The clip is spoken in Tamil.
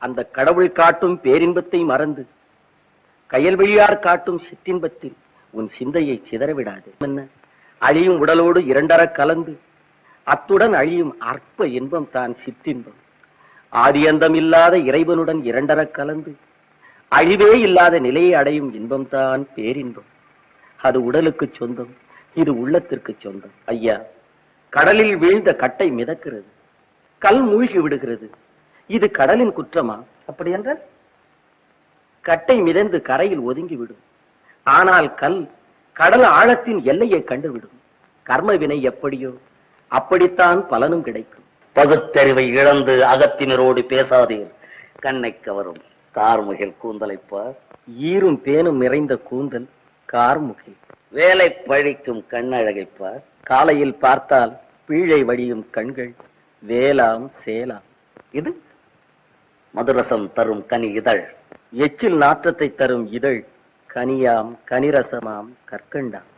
அந்த கடவுள் காட்டும் பேரின்பத்தை மறந்து கயல்வெளியார் காட்டும் சிற்றின்பத்தில் உன் சிந்தையை சிதறவிடாது. என்ன அழியும் உடலோடு இரண்டர கலந்து அத்துடன் அழியும் அற்ப இன்பம் தான் சிற்றின்பம். ஆதியந்தம் இல்லாத இறைவனுடன் இரண்டர கலந்து அழிவே இல்லாத நிலையை அடையும் இன்பம் தான் பேரின்பம். அது உடலுக்கு சொந்தம், இது உள்ளத்திற்கு சொந்தம். ஐயா, கடலில் வீழ்ந்த கட்டை மிதக்கிறது, கல் மூழ்கி விடுகிறது. இது கடலின் குற்றமா? அப்படி என்றால் கட்டை மிதந்து கரையில் ஒதுங்கிவிடும். ஆனால் கல் கடல் ஆழத்தின் எல்லையை கண்டுவிடும். கர்ம வினை எப்படியோ அப்படித்தான் பலனும் கிடைக்கும். பகுத்தறிவை இழந்து அகத்தினரோடு பேசாதீர். கண்ணை கவரும் கார்முகில் கூந்தலைப்பார். ஈரும் பேனும் நிறைந்த கூந்தல் கார்முகில். வேலை பழிக்கும் கண்ணழகைப்பார். காலையில் பார்த்தால் பீழை வடியும் கண்கள் வேலாம் சேலாம். இது மதுரசம் தரும் கனி இதழ். எச்சில் நாற்றத்தை தரும் இதழ் கனியாம் கனிரசமாம் கற்கண்டாம்.